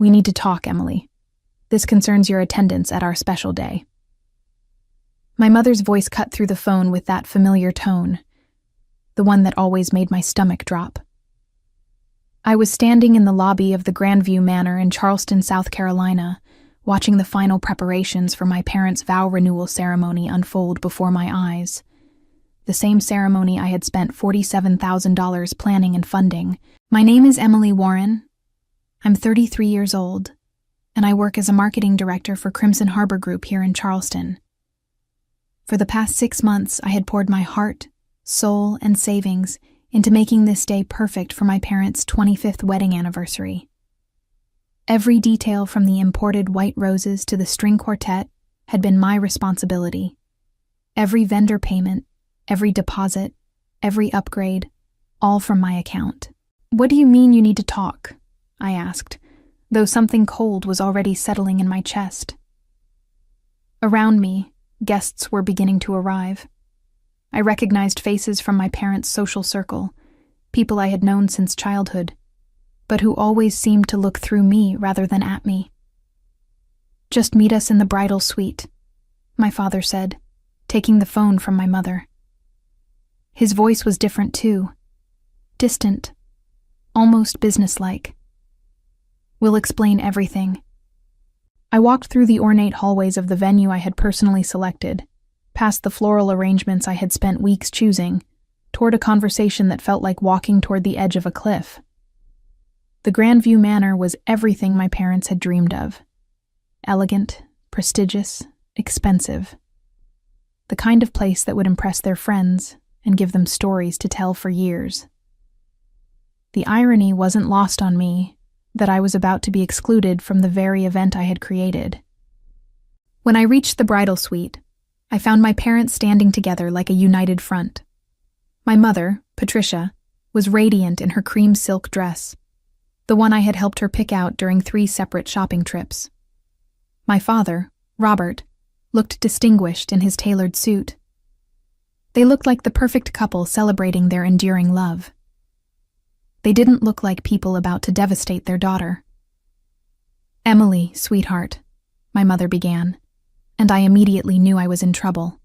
We need to talk, Emily. This concerns your attendance at our special day. My mother's voice cut through the phone with that familiar tone, the one that always made my stomach drop. I was standing in the lobby of the Grandview Manor in Charleston, South Carolina, watching the final preparations for my parents' vow renewal ceremony unfold before my eyes. The same ceremony I had spent $47,000 planning and funding. My name is Emily Warren. I'm 33 years old, and I work as a marketing director for Crimson Harbor Group here in Charleston. For the past 6 months, I had poured my heart, soul, and savings into making this day perfect for my parents' 25th wedding anniversary. Every detail from the imported white roses to the string quartet had been my responsibility. Every vendor payment, every deposit, every upgrade, all from my account. "What do you mean you need to talk?" I asked, though something cold was already settling in my chest. Around me, guests were beginning to arrive. I recognized faces from my parents' social circle, people I had known since childhood, but who always seemed to look through me rather than at me. "Just meet us in the bridal suite," my father said, taking the phone from my mother. His voice was different too, distant, almost businesslike. "We'll explain everything." I walked through the ornate hallways of the venue I had personally selected, past the floral arrangements I had spent weeks choosing, toward a conversation that felt like walking toward the edge of a cliff. The Grandview Manor was everything my parents had dreamed of. Elegant, prestigious, expensive. The kind of place that would impress their friends and give them stories to tell for years. The irony wasn't lost on me that I was about to be excluded from the very event I had created. When I reached the bridal suite, I found my parents standing together like a united front. My mother, Patricia, was radiant in her cream silk dress, the one I had helped her pick out during 3 separate shopping trips. My father, Robert, looked distinguished in his tailored suit. They looked like the perfect couple celebrating their enduring love. They didn't look like people about to devastate their daughter. "Emily, sweetheart," my mother began, and I immediately knew I was in trouble.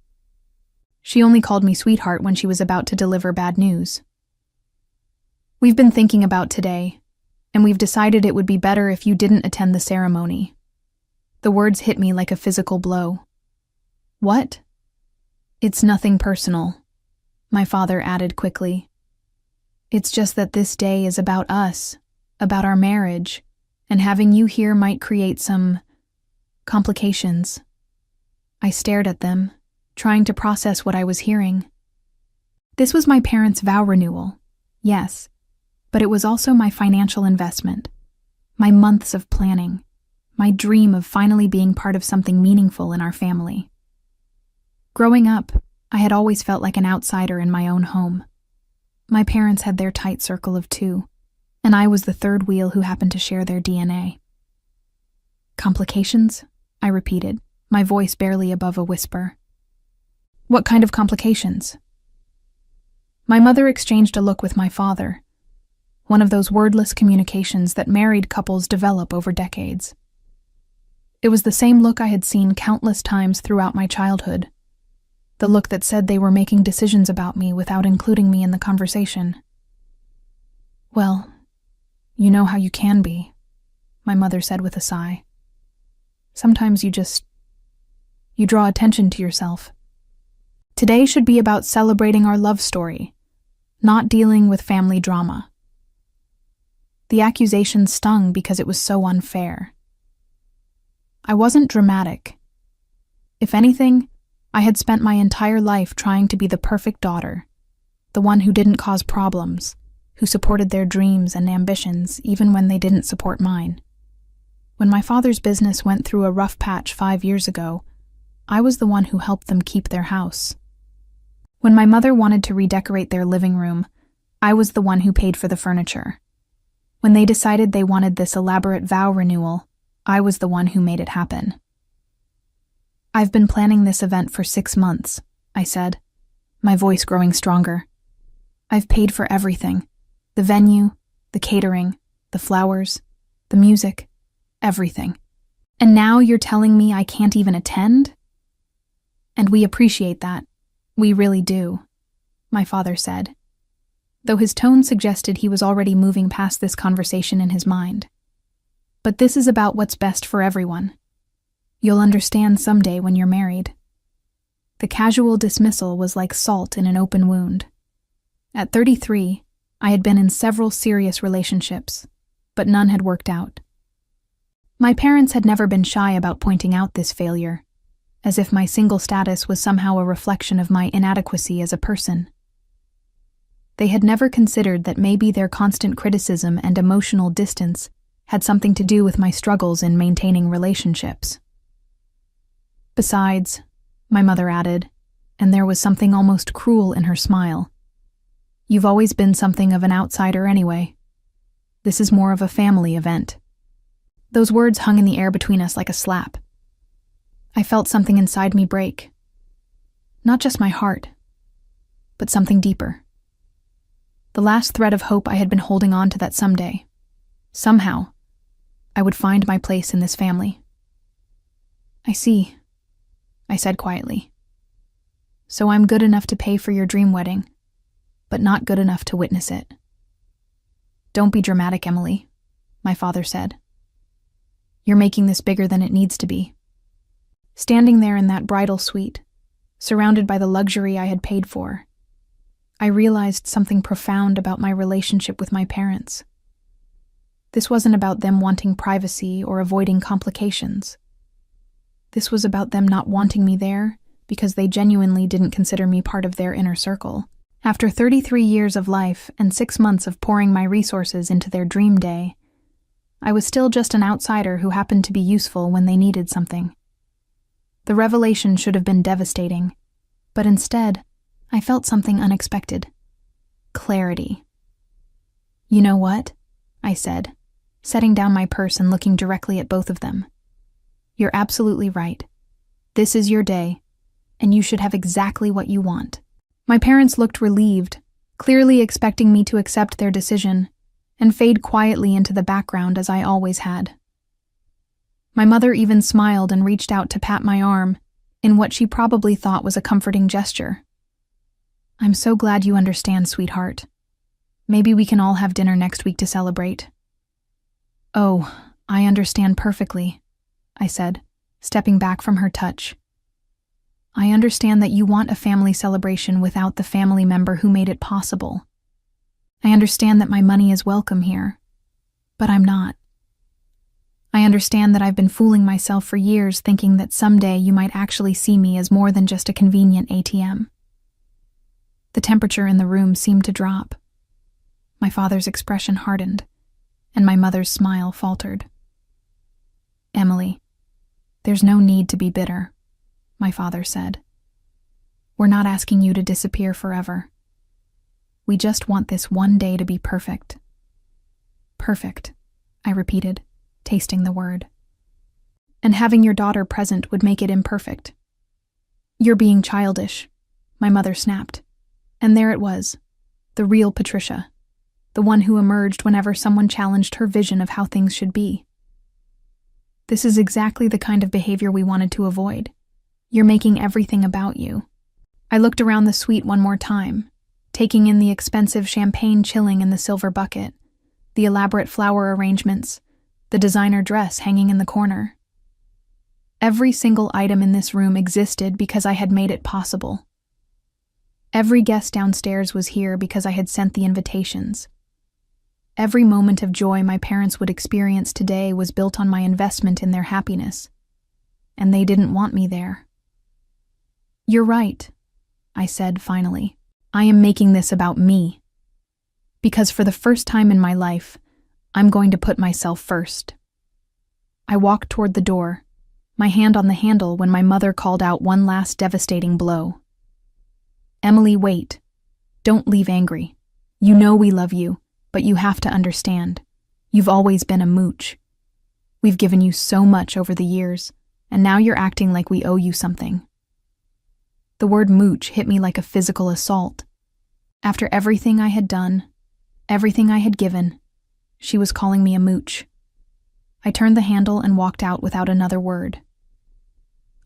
She only called me sweetheart when she was about to deliver bad news. "We've been thinking about today, and we've decided it would be better if you didn't attend the ceremony." The words hit me like a physical blow. "What?" "It's nothing personal," my father added quickly. "It's just that this day is about us, about our marriage, and having you here might create some complications." I stared at them, trying to process what I was hearing. This was my parents' vow renewal, yes, but it was also my financial investment, my months of planning, my dream of finally being part of something meaningful in our family. Growing up, I had always felt like an outsider in my own home. My parents had their tight circle of 2, and I was the third wheel who happened to share their DNA. "Complications?" I repeated, my voice barely above a whisper. "What kind of complications?" My mother exchanged a look with my father, one of those wordless communications that married couples develop over decades. It was the same look I had seen countless times throughout my childhood, the look that said they were making decisions about me without including me in the conversation. "Well, you know how you can be," my mother said with a sigh. "Sometimes you draw attention to yourself. Today should be about celebrating our love story, not dealing with family drama." The accusation stung because it was so unfair. I wasn't dramatic. If anything, I had spent my entire life trying to be the perfect daughter, the one who didn't cause problems, who supported their dreams and ambitions even when they didn't support mine. When my father's business went through a rough patch 5 years ago, I was the one who helped them keep their house. When my mother wanted to redecorate their living room, I was the one who paid for the furniture. When they decided they wanted this elaborate vow renewal, I was the one who made it happen. "I've been planning this event for 6 months," I said, my voice growing stronger. "I've paid for everything, the venue, the catering, the flowers, the music, everything. And now you're telling me I can't even attend? And we appreciate that. We really do, my father said, though his tone suggested he was already moving past this conversation in his mind. But this is about what's best for everyone. You'll understand someday when you're married. The casual dismissal was like salt in an open wound. At 33, I had been in several serious relationships, but none had worked out. My parents had never been shy about pointing out this failure, as if my single status was somehow a reflection of my inadequacy as a person. They had never considered that maybe their constant criticism and emotional distance had something to do with my struggles in maintaining relationships. Besides, my mother added, and there was something almost cruel in her smile, you've always been something of an outsider anyway. This is more of a family event. Those words hung in the air between us like a slap. I felt something inside me break. Not just my heart, but something deeper. The last thread of hope I had been holding on to that someday, somehow, I would find my place in this family. I see, I said quietly. So I'm good enough to pay for your dream wedding, but not good enough to witness it. Don't be dramatic, Emily, my father said. You're making this bigger than it needs to be. Standing there in that bridal suite, surrounded by the luxury I had paid for, I realized something profound about my relationship with my parents. This wasn't about them wanting privacy or avoiding complications. This was about them not wanting me there because they genuinely didn't consider me part of their inner circle. After 33 years of life and 6 months of pouring my resources into their dream day, I was still just an outsider who happened to be useful when they needed something. The revelation should have been devastating, but instead, I felt something unexpected. Clarity. You know what? I said, setting down my purse and looking directly at both of them. You're absolutely right. This is your day, and you should have exactly what you want. My parents looked relieved, clearly expecting me to accept their decision, and fade quietly into the background as I always had. My mother even smiled and reached out to pat my arm, in what she probably thought was a comforting gesture. I'm so glad you understand, sweetheart. Maybe we can all have dinner next week to celebrate. Oh, I understand perfectly, I said, stepping back from her touch. I understand that you want a family celebration without the family member who made it possible. I understand that my money is welcome here, but I'm not. I understand that I've been fooling myself for years thinking that someday you might actually see me as more than just a convenient ATM. The temperature in the room seemed to drop. My father's expression hardened, and my mother's smile faltered. Emily, there's no need to be bitter, my father said. We're not asking you to disappear forever. We just want this one day to be perfect. Perfect, I repeated, tasting the word. And having your daughter present would make it imperfect. You're being childish, my mother snapped. And there it was, the real Patricia, the one who emerged whenever someone challenged her vision of how things should be. This is exactly the kind of behavior we wanted to avoid. You're making everything about you. I looked around the suite one more time, taking in the expensive champagne chilling in the silver bucket, the elaborate flower arrangements, the designer dress hanging in the corner. Every single item in this room existed because I had made it possible. Every guest downstairs was here because I had sent the invitations. Every moment of joy my parents would experience today was built on my investment in their happiness, and they didn't want me there. You're right, I said finally. I am making this about me. Because for the first time in my life, I'm going to put myself first. I walked toward the door, my hand on the handle when my mother called out one last devastating blow. Emily, wait. Don't leave angry. You know we love you, but you have to understand. You've always been a mooch. We've given you so much over the years, and now you're acting like we owe you something. The word mooch hit me like a physical assault. After everything I had done, everything I had given, she was calling me a mooch. I turned the handle and walked out without another word.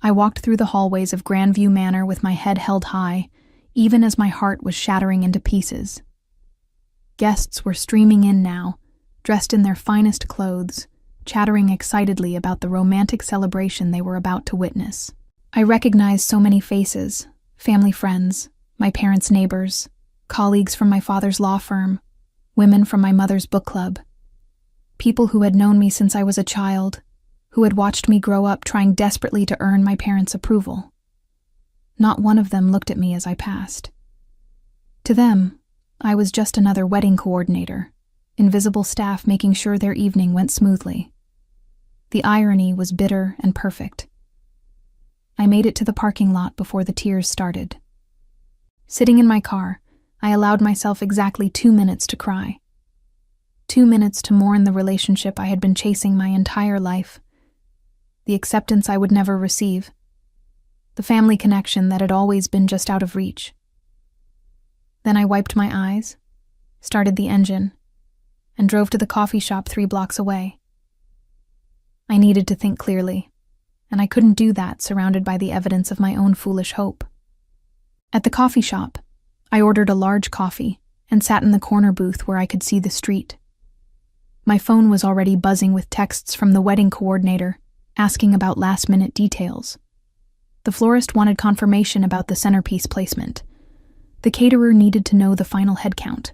I walked through the hallways of Grandview Manor with my head held high, even as my heart was shattering into pieces. Guests were streaming in now, dressed in their finest clothes, chattering excitedly about the romantic celebration they were about to witness. I recognized so many faces, family friends, my parents' neighbors, colleagues from my father's law firm, women from my mother's book club, people who had known me since I was a child, who had watched me grow up trying desperately to earn my parents' approval. Not one of them looked at me as I passed. To them, I was just another wedding coordinator, invisible staff making sure their evening went smoothly. The irony was bitter and perfect. I made it to the parking lot before the tears started. Sitting in my car, I allowed myself exactly 2 minutes to cry. 2 minutes to mourn the relationship I had been chasing my entire life, the acceptance I would never receive, the family connection that had always been just out of reach. Then I wiped my eyes, started the engine, and drove to the coffee shop 3 blocks away. I needed to think clearly, and I couldn't do that surrounded by the evidence of my own foolish hope. At the coffee shop, I ordered a large coffee and sat in the corner booth where I could see the street. My phone was already buzzing with texts from the wedding coordinator, asking about last-minute details. The florist wanted confirmation about the centerpiece placement. The caterer needed to know the final head count.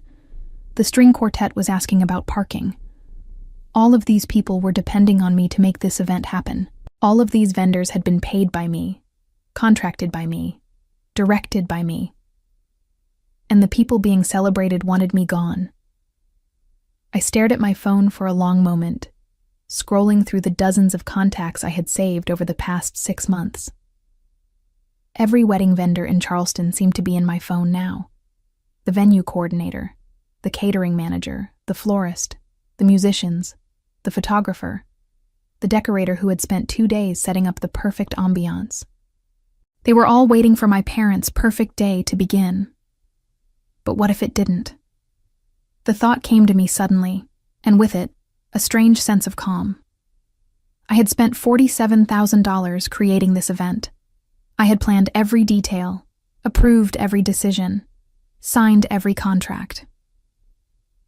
The string quartet was asking about parking. All of these people were depending on me to make this event happen. All of these vendors had been paid by me, contracted by me, directed by me. And the people being celebrated wanted me gone. I stared at my phone for a long moment, scrolling through the dozens of contacts I had saved over the past 6 months. Every wedding vendor in Charleston seemed to be in my phone now. The venue coordinator, the catering manager, the florist, the musicians, the photographer, the decorator who had spent 2 days setting up the perfect ambiance. They were all waiting for my parents' perfect day to begin. But what if it didn't? The thought came to me suddenly, and with it, a strange sense of calm. I had spent $47,000 creating this event. I had planned every detail, approved every decision, signed every contract.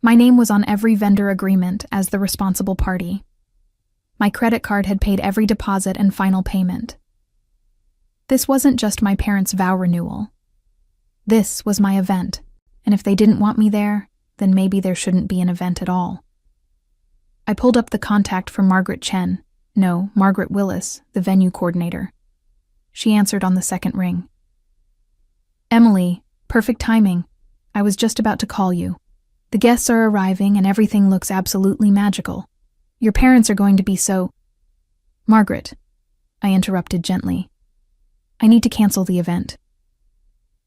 My name was on every vendor agreement as the responsible party. My credit card had paid every deposit and final payment. This wasn't just my parents' vow renewal. This was my event, and if they didn't want me there, then maybe there shouldn't be an event at all. I pulled up the contact for Margaret Willis, the venue coordinator. She answered on the second ring. "Emily, perfect timing. I was just about to call you. The guests are arriving and everything looks absolutely magical. Your parents are going to be so—" "Margaret," I interrupted gently. "I need to cancel the event."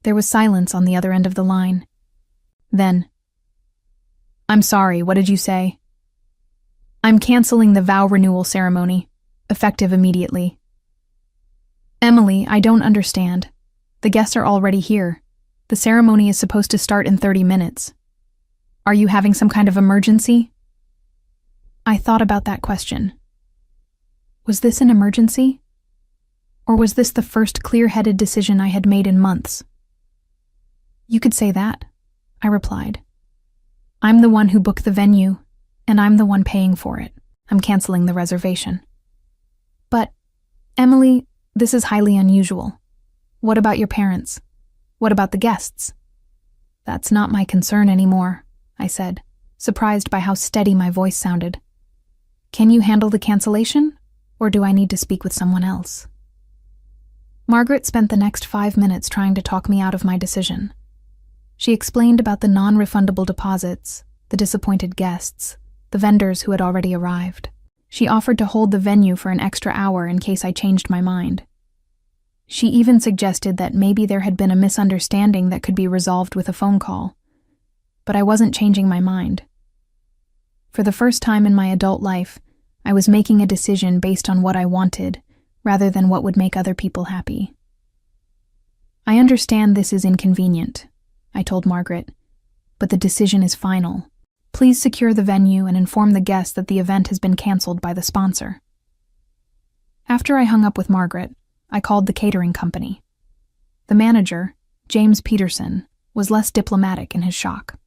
There was silence on the other end of the line. Then, "I'm sorry, what did you say?" "I'm canceling the vow renewal ceremony, effective immediately." "Emily, I don't understand. The guests are already here. The ceremony is supposed to start in 30 minutes. Are you having some kind of emergency?" I thought about that question. Was this an emergency? Or was this the first clear-headed decision I had made in months? "You could say that," I replied. "I'm the one who booked the venue, and I'm the one paying for it. I'm canceling the reservation." "But, Emily, this is highly unusual. What about your parents? What about the guests?" "That's not my concern anymore," I said, surprised by how steady my voice sounded. "Can you handle the cancellation, or do I need to speak with someone else?" Margaret spent the next 5 minutes trying to talk me out of my decision. She explained about the non-refundable deposits, the disappointed guests, the vendors who had already arrived. She offered to hold the venue for an extra hour in case I changed my mind. She even suggested that maybe there had been a misunderstanding that could be resolved with a phone call. But I wasn't changing my mind. For the first time in my adult life, I was making a decision based on what I wanted, rather than what would make other people happy. "I understand this is inconvenient," I told Margaret, "but the decision is final. Please secure the venue and inform the guests that the event has been canceled by the sponsor. After I hung up with Margaret, I called the catering company. The manager, James Peterson, was less diplomatic in his shock.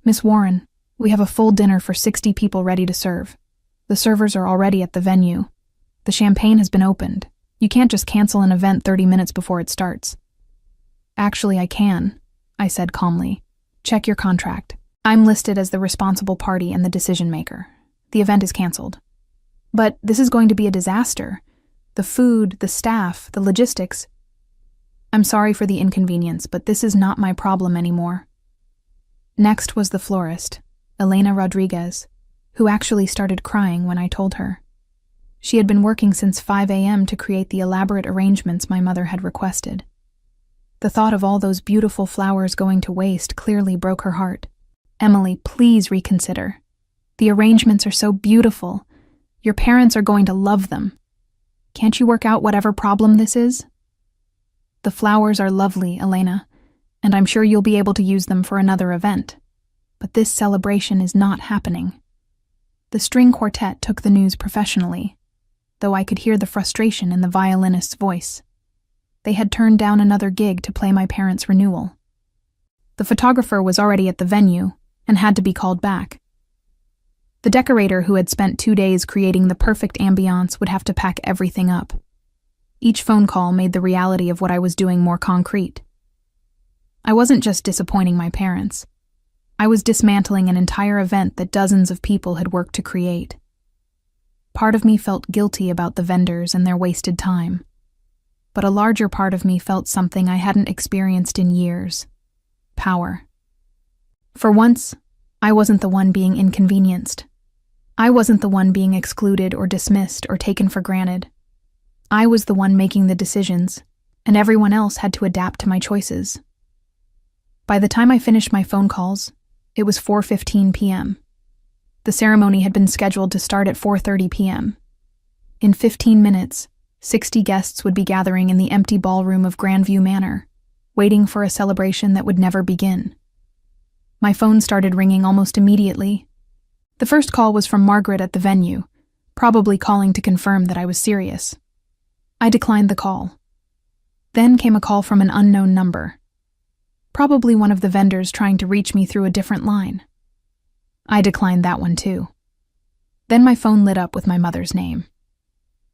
Miss Warren, we have a full dinner for 60 people ready to serve. The servers are already at the venue. The champagne has been opened. You can't just cancel an event 30 minutes before it starts. Actually, I can, I said calmly. Check your contract. I'm listed as the responsible party and the decision maker. The event is canceled. But this is going to be a disaster. The food, the staff, the logistics. I'm sorry for the inconvenience, but this is not my problem anymore. Next was the florist, Elena Rodriguez, who actually started crying when I told her. She had been working since 5 a.m. to create the elaborate arrangements my mother had requested. The thought of all those beautiful flowers going to waste clearly broke her heart. Emily, please reconsider. The arrangements are so beautiful. Your parents are going to love them. Can't you work out whatever problem this is? The flowers are lovely, Elena, and I'm sure you'll be able to use them for another event. But this celebration is not happening. The string quartet took the news professionally, though I could hear the frustration in the violinist's voice. They had turned down another gig to play my parents' renewal. The photographer was already at the venue and had to be called back. The decorator who had spent 2 days creating the perfect ambiance would have to pack everything up. Each phone call made the reality of what I was doing more concrete. I wasn't just disappointing my parents. I was dismantling an entire event that dozens of people had worked to create. Part of me felt guilty about the vendors and their wasted time, but a larger part of me felt something I hadn't experienced in years: power. For once, I wasn't the one being inconvenienced. I wasn't the one being excluded or dismissed or taken for granted. I was the one making the decisions, and everyone else had to adapt to my choices. By the time I finished my phone calls, it was 4:15 p.m. The ceremony had been scheduled to start at 4:30 p.m. In 15 minutes, 60 guests would be gathering in the empty ballroom of Grandview Manor, waiting for a celebration that would never begin. My phone started ringing almost immediately. The first call was from Margaret at the venue, probably calling to confirm that I was serious. I declined the call. Then came a call from an unknown number, probably one of the vendors trying to reach me through a different line. I declined that one too. Then my phone lit up with my mother's name.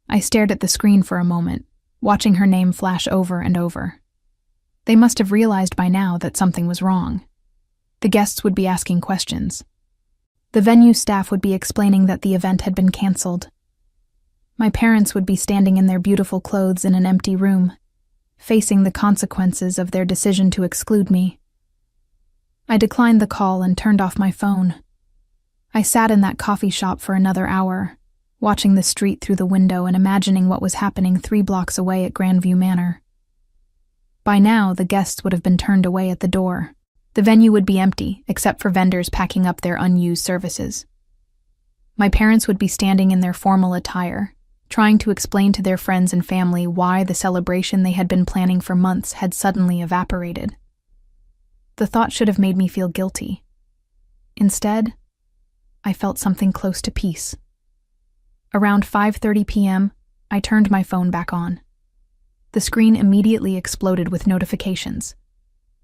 I stared at the screen for a moment, watching her name flash over and over. They must have realized by now that something was wrong. The guests would be asking questions. The venue staff would be explaining that the event had been canceled. My parents would be standing in their beautiful clothes in an empty room, facing the consequences of their decision to exclude me. I declined the call and turned off my phone. I sat in that coffee shop for another hour, watching the street through the window and imagining what was happening 3 blocks away at Grandview Manor. By now, the guests would have been turned away at the door. The venue would be empty, except for vendors packing up their unused services. My parents would be standing in their formal attire, trying to explain to their friends and family why the celebration they had been planning for months had suddenly evaporated. The thought should have made me feel guilty. Instead, I felt something close to peace. Around 5:30 p.m., I turned my phone back on. The screen immediately exploded with notifications.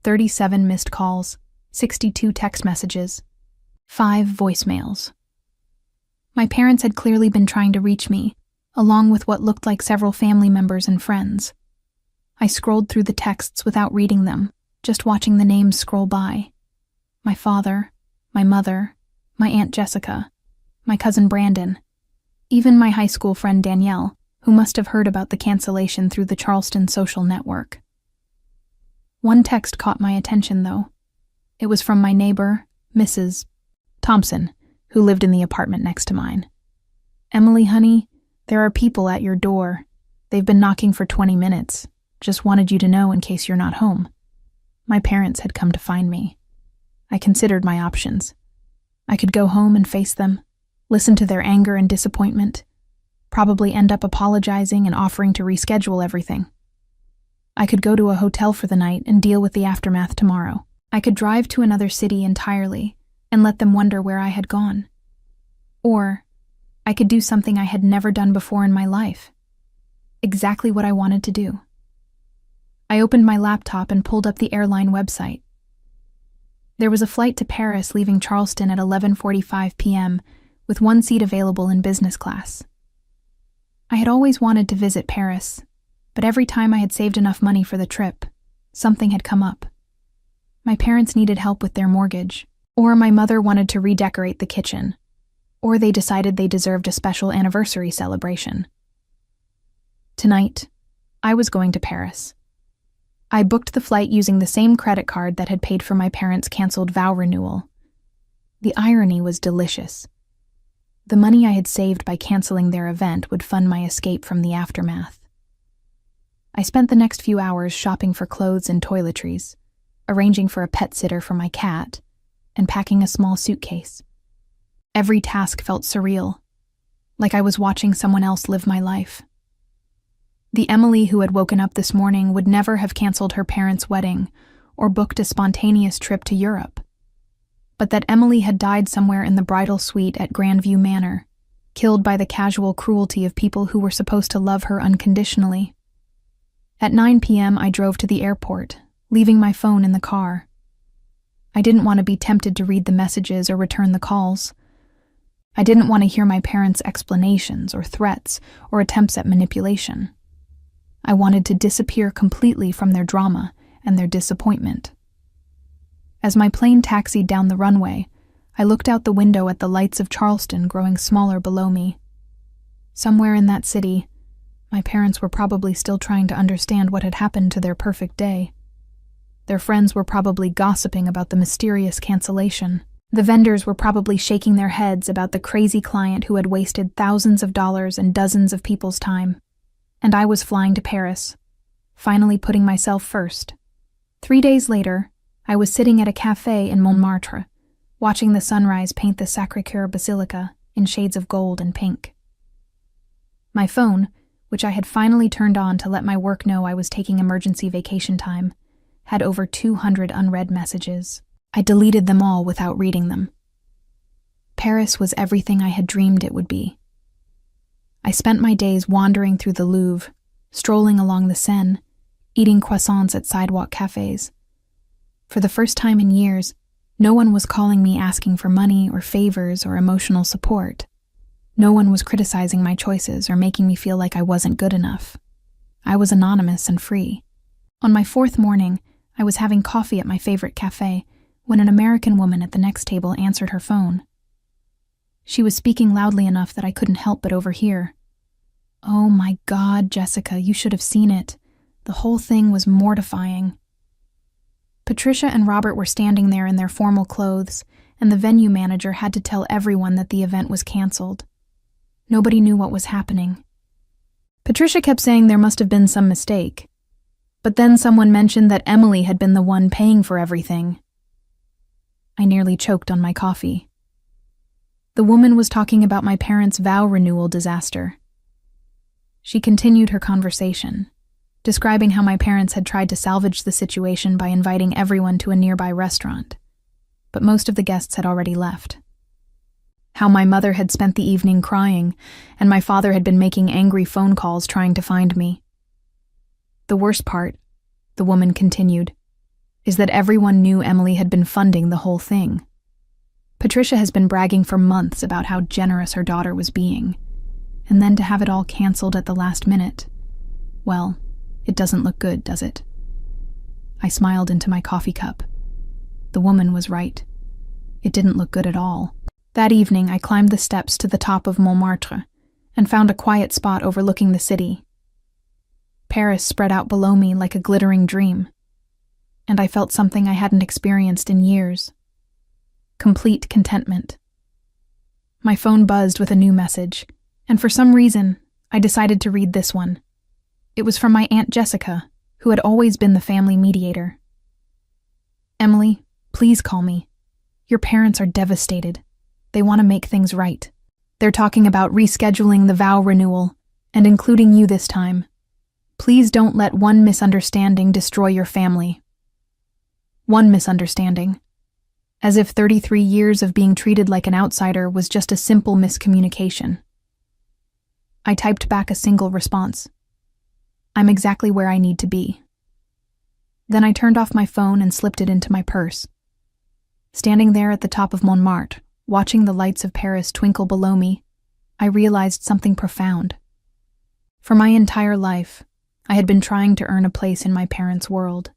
37 missed calls, 62 text messages, 5 voicemails. My parents had clearly been trying to reach me, along with what looked like several family members and friends. I scrolled through the texts without reading them, just watching the names scroll by. My father, my mother, my Aunt Jessica, my cousin Brandon, even my high school friend Danielle, who must have heard about the cancellation through the Charleston social network. One text caught my attention, though. It was from my neighbor, Mrs. Thompson, who lived in the apartment next to mine. "Emily, honey, there are people at your door. They've been knocking for 20 minutes. Just wanted you to know in case you're not home." My parents had come to find me. I considered my options. I could go home and face them, listen to their anger and disappointment, probably end up apologizing and offering to reschedule everything. I could go to a hotel for the night and deal with the aftermath tomorrow. I could drive to another city entirely, and let them wonder where I had gone. Or I could do something I had never done before in my life. Exactly what I wanted to do. I opened my laptop and pulled up the airline website. There was a flight to Paris leaving Charleston at 11:45 p.m. with one seat available in business class. I had always wanted to visit Paris, but every time I had saved enough money for the trip, something had come up. My parents needed help with their mortgage, or my mother wanted to redecorate the kitchen, or they decided they deserved a special anniversary celebration. Tonight, I was going to Paris. I booked the flight using the same credit card that had paid for my parents' canceled vow renewal. The irony was delicious. The money I had saved by canceling their event would fund my escape from the aftermath. I spent the next few hours shopping for clothes and toiletries, arranging for a pet sitter for my cat, and packing a small suitcase. Every task felt surreal, like I was watching someone else live my life. The Emily who had woken up this morning would never have canceled her parents' wedding or booked a spontaneous trip to Europe. But that Emily had died somewhere in the bridal suite at Grandview Manor, killed by the casual cruelty of people who were supposed to love her unconditionally. At 9 p.m. I drove to the airport, leaving my phone in the car. I didn't want to be tempted to read the messages or return the calls. I didn't want to hear my parents' explanations or threats or attempts at manipulation. I wanted to disappear completely from their drama and their disappointment. As my plane taxied down the runway, I looked out the window at the lights of Charleston growing smaller below me. Somewhere in that city, my parents were probably still trying to understand what had happened to their perfect day. Their friends were probably gossiping about the mysterious cancellation. The vendors were probably shaking their heads about the crazy client who had wasted thousands of dollars and dozens of people's time. And I was flying to Paris, finally putting myself first. 3 days later, I was sitting at a café in Montmartre, watching the sunrise paint the Sacré-Cœur Basilica in shades of gold and pink. My phone, which I had finally turned on to let my work know I was taking emergency vacation time, had over 200 unread messages. I deleted them all without reading them. Paris was everything I had dreamed it would be. I spent my days wandering through the Louvre, strolling along the Seine, eating croissants at sidewalk cafes. For the first time in years, no one was calling me asking for money or favors or emotional support. No one was criticizing my choices or making me feel like I wasn't good enough. I was anonymous and free. On my 4th morning, I was having coffee at my favorite cafe when an American woman at the next table answered her phone. She was speaking loudly enough that I couldn't help but overhear. Oh my God, Jessica, you should have seen it. The whole thing was mortifying. Patricia and Robert were standing there in their formal clothes, and the venue manager had to tell everyone that the event was canceled. Nobody knew what was happening. Patricia kept saying there must have been some mistake. But then someone mentioned that Emily had been the one paying for everything. I nearly choked on my coffee. The woman was talking about my parents' vow renewal disaster. She continued her conversation, describing how my parents had tried to salvage the situation by inviting everyone to a nearby restaurant, but most of the guests had already left. How my mother had spent the evening crying, and my father had been making angry phone calls trying to find me. The worst part, the woman continued, is that everyone knew Emily had been funding the whole thing. Patricia has been bragging for months about how generous her daughter was being, and then to have it all canceled at the last minute. Well, it doesn't look good, does it? I smiled into my coffee cup. The woman was right. It didn't look good at all. That evening, I climbed the steps to the top of Montmartre and found a quiet spot overlooking the city. Paris spread out below me like a glittering dream, and I felt something I hadn't experienced in years. Complete contentment. My phone buzzed with a new message, and for some reason, I decided to read this one. It was from my Aunt Jessica, who had always been the family mediator. Emily, please call me. Your parents are devastated. They want to make things right. They're talking about rescheduling the vow renewal, and including you this time. Please don't let one misunderstanding destroy your family. One misunderstanding. as if 33 years of being treated like an outsider was just a simple miscommunication. I typed back a single response. I'm exactly where I need to be. Then I turned off my phone and slipped it into my purse. Standing there at the top of Montmartre, watching the lights of Paris twinkle below me, I realized something profound. For my entire life, I had been trying to earn a place in my parents' world,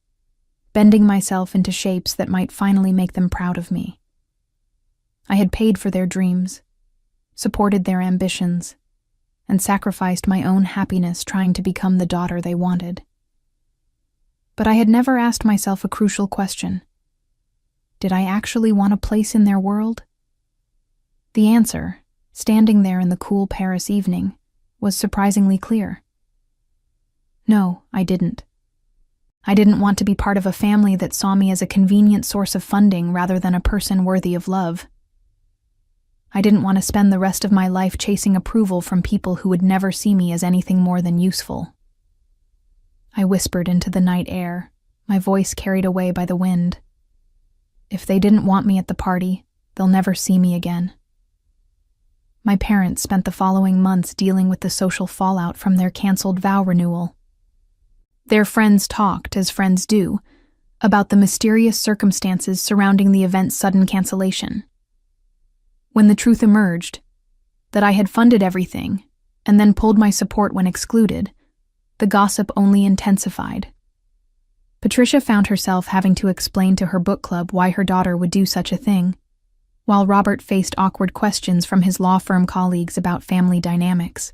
bending myself into shapes that might finally make them proud of me. I had paid for their dreams, supported their ambitions, and sacrificed my own happiness trying to become the daughter they wanted. But I had never asked myself a crucial question. Did I actually want a place in their world? The answer, standing there in the cool Paris evening, was surprisingly clear. No, I didn't. I didn't want to be part of a family that saw me as a convenient source of funding rather than a person worthy of love. I didn't want to spend the rest of my life chasing approval from people who would never see me as anything more than useful. I whispered into the night air, my voice carried away by the wind. If they didn't want me at the party, they'll never see me again. My parents spent the following months dealing with the social fallout from their canceled vow renewal. Their friends talked, as friends do, about the mysterious circumstances surrounding the event's sudden cancellation. When the truth emerged, that I had funded everything and then pulled my support when excluded, the gossip only intensified. Patricia found herself having to explain to her book club why her daughter would do such a thing, while Robert faced awkward questions from his law firm colleagues about family dynamics.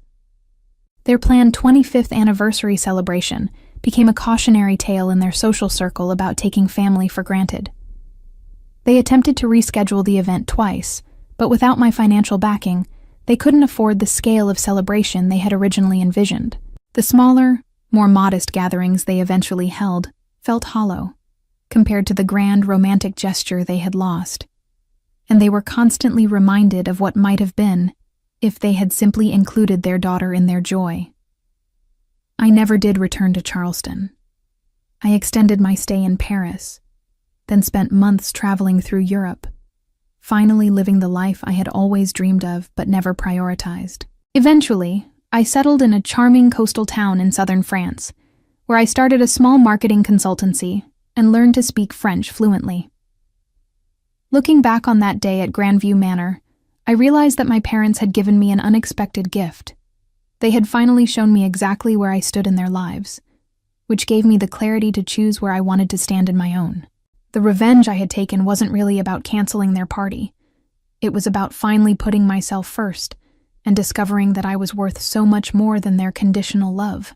Their planned 25th anniversary celebration became a cautionary tale in their social circle about taking family for granted. They attempted to reschedule the event twice, but without my financial backing, they couldn't afford the scale of celebration they had originally envisioned. The smaller, more modest gatherings they eventually held felt hollow, compared to the grand romantic gesture they had lost, and they were constantly reminded of what might have been if they had simply included their daughter in their joy. I never did return to Charleston. I extended my stay in Paris, then spent months traveling through Europe, finally living the life I had always dreamed of but never prioritized. Eventually, I settled in a charming coastal town in southern France, where I started a small marketing consultancy and learned to speak French fluently. Looking back on that day at Grandview Manor, I realized that my parents had given me an unexpected gift. They had finally shown me exactly where I stood in their lives, which gave me the clarity to choose where I wanted to stand in my own. The revenge I had taken wasn't really about canceling their party. It was about finally putting myself first and discovering that I was worth so much more than their conditional love.